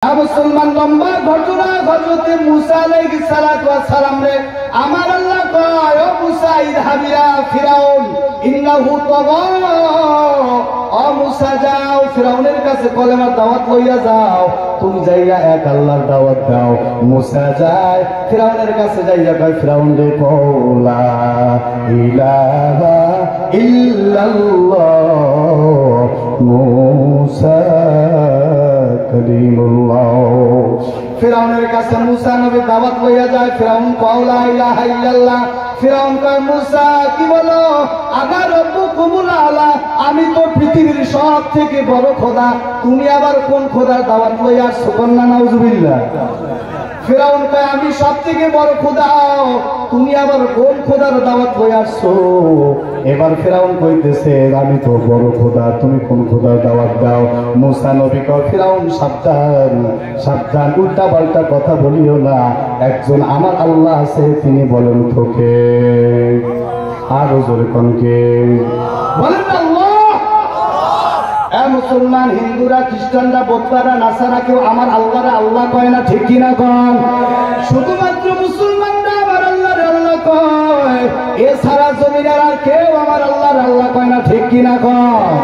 মুসলমান লম্বা ঘটনা হযরতে মুসা আলাইহিস সালাতু ওয়াস সালাম রে আমার আল্লাহ কয় ও মুসা ইযহাবিরা ফিরাউন ইন্নাহু তাগা ও মুসা যাও ফিরাউনের কাছে কলেমার দাওয়াত লইয়া যাও তুমি যাইয়া এক আল্লাহর দাওয়াত দাও মুসা যায় ফিরাউনের কাছে যাইয়া কয় ফিরাউন রে কওলা ইলাহা ইল্লাল্লাহ মুসা কালিমুল্লাহ ফিরাউনের কাছে মুসা নবী দাওয়াত লইয়া যায় ফিরাউন কওলা ইলাহা ইল্লাল্লাহ ফিরাউন কয় মুসা কি বলো আনা রব্বুকুমুল আলা আমি তো পৃথিবীর সব থেকে বড় খোদা তুমি আবার কোন খোদার দাওয়াত লইয়া আসছো কন্যা নাউজুবিল্লাহ ফিরাউন কয় আমি সব থেকে বড় খোদা তুমি আবার কোন খোদার দাওয়াত লইয়া আসছো এবার ফিরাউন কইতেছে আমি তো বড় খোদা তুমি কোন খোদার দাওয়াত দাও মুসা নবী কয় ফিরাউন সাবধান সাবধান উল্টা পাল্টা কথা বলিও না একজন আমার আল্লাহ আছে তিনি বলেন তোকে আরো জোরে কোনকে বলেন আল্লাহ মুসলমান হিন্দুরা খ্রিস্টানরা বৌদ্ধরা নাসারা কেউ আমার আল্লাহরে আল্লাহ কয় না ঠিক কিনা কন শুধুমাত্র মুসলমানরা আমার আল্লাহরে আল্লাহ কয় এছাড়া জমিনের আর কেউ আমার আল্লাহরে আল্লাহ কয় না ঠিক কিনা কন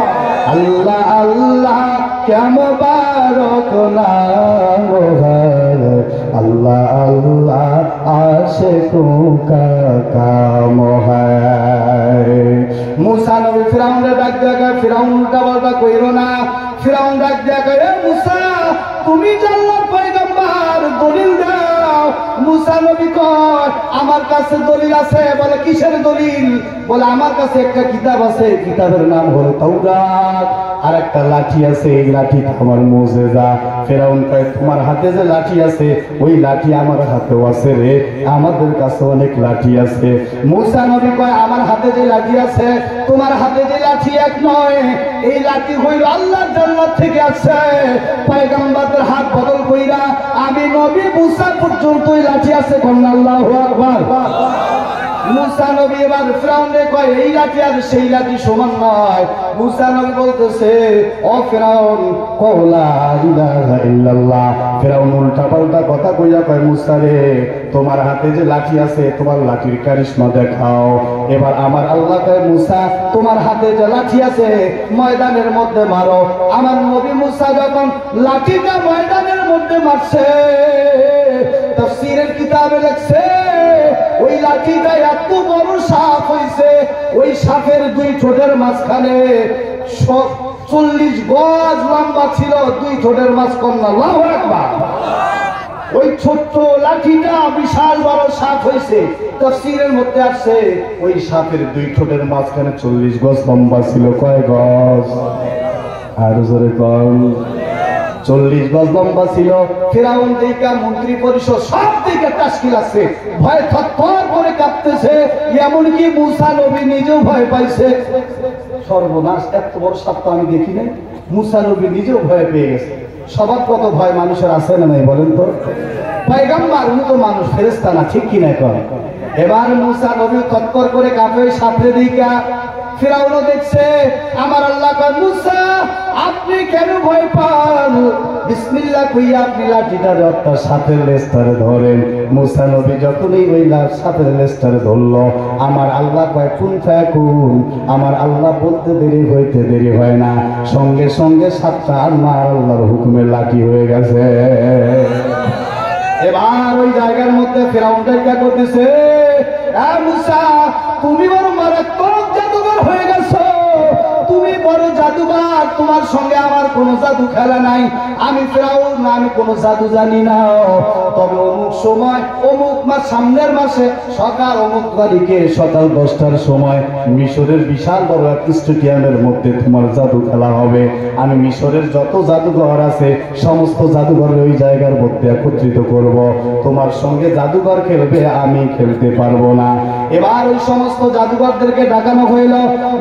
আল্লাহ আল্লাহ কেমন বারক নাম আল্লাহ আল্লাহ আশে কুকা কাম হয় মুসা নবী ফিরাউনের ডাক দেয়া ফিরাউন উল্টা পাল্টা কইরো না ফিরাউন ডাক দেয়া কয় মুসা তুমি আল্লাহর পয়গম্বর দলিল দাও মুসা নবী কয় আমার কাছে দলিল আছে বলে কিসের দলিল বলে আমার কাছে একটা কিতাব আছে কিতাবের নাম হলো তাওরাত আর একটা লাঠি আছে এই লাঠি আমার মুজিজা ফিরাউন কয় তোমার হাতে যে লাঠি আছে ওই লাঠি আমার হাতেও আছে রে আমাদের কাছে অনেক লাঠি আছে মুসা নবী কয় আমার হাতে যে লাঠি আছে তোমার হাতে যে লাঠি এক নয় এই লাঠি হইল আল্লাহর জান্নাত থেকে আসছে পয়গম্বরদের হাত বদল কইরা আমি নবী মুসা পর্যন্ত এই লাঠি আছে কোন আল্লাহু আকবার মুসা নবী এবার ফিরাউনকে কয় এই লাঠি আর সেই লাঠি সমান নয় মুসা নবী বলতেছে ও ফিরাউন কওলা ইলাহা ইল্লাল্লাহ ফিরাউন উল্টা পাল্টা কথা কইয়া কয় মুসা রে তোমার হাতে যে লাঠি আছে তোমার লাঠির কারিশমা দেখাও এবার আমার আল্লাহ কয় মুসা তোমার হাতে যে লাঠি আছে ময়দানের মধ্যে মারো আমার নবী মুসা যখন লাঠিটা ময়দানের মধ্যে মারছে তাফসীরের কিতাবে লেখছে ওই লাঠিটা এত বড় সাপ হইছে ওই সাপের দুই ঠোঁটের মাঝখানে 40 গজ লম্বা ছিল দুই ঠোঁটের মাঝখানে আল্লাহু আকবার ওই ছোট্ট লাঠিটা বিশাল বড় সাপ হইছে তাফসীরের মধ্যে আছে ওই সাপের দুই ঠোঁটের মাঝখানে 40 গজ লম্বা ছিল কয় গজ আর জোরে কোন 40 গজ লম্বা ছিল ফিরাউন দেখা মন্ত্রী পরিষদ সব থেকে তাশকিল আছে ভয় থরথর করে কাঁপতেছে এমনকি মুসা নবী নিজেও ভয় পাইছে সর্বনাশ এত বড় সাপ তো আমি দেখি নাই মুসা নবী নিজেও ভয় পেয়ে গেছে স্বভাবগত ভয় মানুষের আছে না নাই বলেন তো পয়গম্বর উনি তো মানুষ ফেরেশতা না ঠিক কি না কয় এবার মুসা নবী তৎপর করে কাঁপে সাপরে দেখা ফিরাউনও দেখছে আমার আল্লাহ কয় মুসা আপনি কেন ভয় পান বিসমিল্লাহ কইয়া আপনি লাঠিটার অর্থাৎ সাপের লেজটারে ধরেন মুসা নবী যখনই ওই সাপের লেজটারে ধরলো আমার আল্লাহ কয় কুন ফায়াকুন আমার আল্লাহ বলতে দেরি হইতে দেরি হয় না সঙ্গে সঙ্গে সাপটা আমার আল্লাহর হুকুমে লাঠি হয়ে গেছে এবার ওই জায়গার মধ্যে ফিরাউন দেখা করতেছে মুসা তুমি বড় মারাত্মক জাদুঘর হয়ে গেছো তুমি বড় জাদুঘর তোমার সঙ্গে আমার কোনো জাদু খেলা নাই আমি ফিরাউন না আমি কোনো জাদু জানি না তবে অমুক সময় অমুক মাস সামনের মাসে সকাল অমুক তারিখে সকাল 10টার সময় মিশরের বিশাল বড় এক স্টেডিয়ামের মধ্যে তোমার জাদু খেলা হবে আমি মিশরের যত জাদুঘর আছে সমস্ত জাদুঘরের ওই জায়গার মধ্যে একত্রিত করব তোমার সঙ্গে জাদুঘর খেলবে আমি খেলতে পারবো না এবার ওই সমস্ত জাদুঘরদেরকে ডাকানো হইল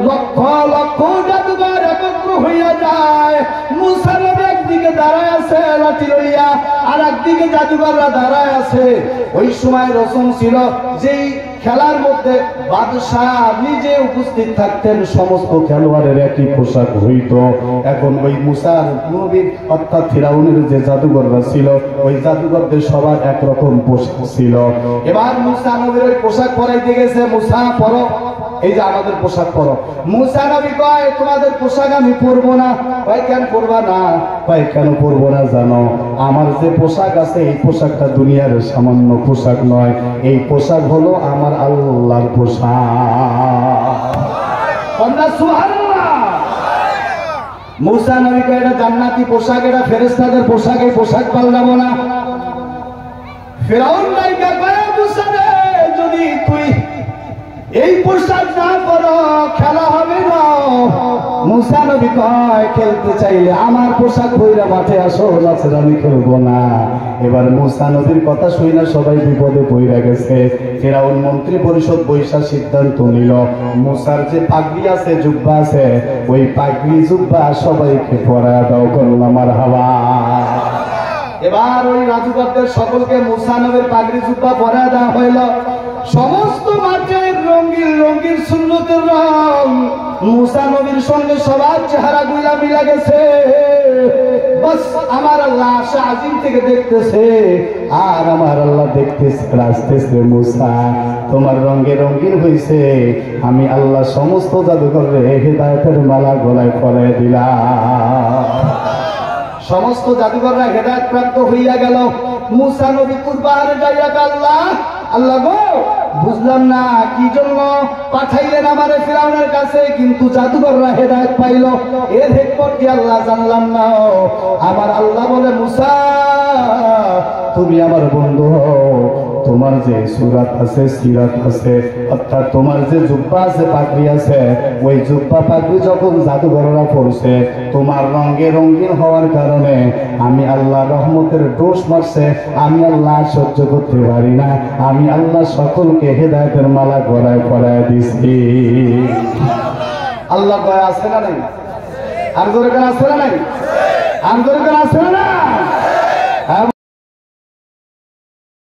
লক্ষ লক্ষ জাদুঘর একত্র হইয়া যায় মুসা নবী একদিকে একদিকে দাঁড়ায় আছে লাঠি লইয়া, আর একদিকে জাদুঘররা দাঁড়ায় আছে। ওই সময় রসম ছিল যেই খেলার মধ্যে বাদশাহ নিজে উপস্থিত থাকতেন, সমস্ত খেলোয়াড়ের একই পোশাক হইত। এখন ওই মুসার নবীর অর্থাৎ ফিরাউনের যে জাদুঘররা ছিল, ওই জাদুঘরদের সবার একরকম পোশাক ছিল। এবার মুসা নবীর ওই পোশাক পরাইতে গেছে, মুসা পরো, এই যে আমাদের পোশাক পরো। মুসা নবী কয় তোমাদের পোশাক আমি পরবো না। কয় কেন পরবা না? কয় কেন পরবো না জানো? আমার যে পোশাক আছে এই পোশাকটা দুনিয়ার সামান্য পোশাক নয়, এই পোশাক হলো আমার আল্লাহর পোশাক। সুবহানাল্লাহ। মুসা নবী কয় এটা জান্নাতি পোশাক, এটা ফেরেশতাদের পোশাক, এই পোশাক পাল্টাবো না। ফিরআউন নাইকা কয় মুসা রে, যদি তুই এই পোশাক না পরো খেলা হবে না। মুসা নবী কয় খেলতে চাইলে আমার পোশাক পইরা মাঠে আসো, নাছাড়া আমি খেলবো না। এবার মুসা নবীর কথা শুই না সবাই বিপদে পইরা গেছে। ফিরআউন মন্ত্রী পরিষদ বৈশা সিদ্ধান্ত নিল, মুসার যে পাগড়ি আছে, জুব্বা আছে, ওই পাগড়ি জুব্বা সবাইকে পরায়া দাও। করলাম মারহাবা। এবার ওই রাজুবাবদের সকলকে মুসা নবীর পাগড়ি জুব্বা পরায়া দেওয়া হইল। সমস্ত মাঠের রঙিন রঙিন সুন্নতের রং মুসা নবীর সঙ্গে সবার চেহারা গুলা মিলা গেছে। বাস আমার আল্লাহ আশা আজিম থেকে দেখতেছে, আর আমার আল্লাহ দেখতেছে, আসতেছে মুসা তোমার রঙে রঙিন হয়েছে, আমি আল্লাহ সমস্ত জাদুঘরে হেদায়েতের মালা গলায় পরায় দিলাম। সমস্ত জাদুঘররা হেদায়েত প্রাপ্ত হইয়া গেল। মুসা নবী কুরবানে যাইয়া আল্লাহ আল্লাহ গো, বুঝলাম না কি জন্য পাঠাইলেন আমারে ফিরআউনের কাছে, কিন্তু জাদুঘররা হেদায়েত পাইল, এর হিকমত কি আল্লাহ জানলাম না। আমার আল্লাহ বলে মুসা তুমি আমার বন্ধু হও, তোমার যে সুরাত আছে, সিরাত আছে, অর্থাৎ তোমার যে জুব্বা আছে, পাগড়ি আছে, ওই জুব্বা পাগড়ি যখন জাদুঘররা পড়ছে, তোমার রঙে রঙিন হওয়ার কারণে আমি আল্লাহ রহমতের দোষ মারছে, আমি আল্লাহ সহ্য করতে পারি না, আমি আল্লাহ সকলকে হেদায়েতের মালা গলায় পরায় দিছি। আল্লাহ দয়া আছে না নাই? আর জোরে করে আছে না নাই? আর জোরে করে আছে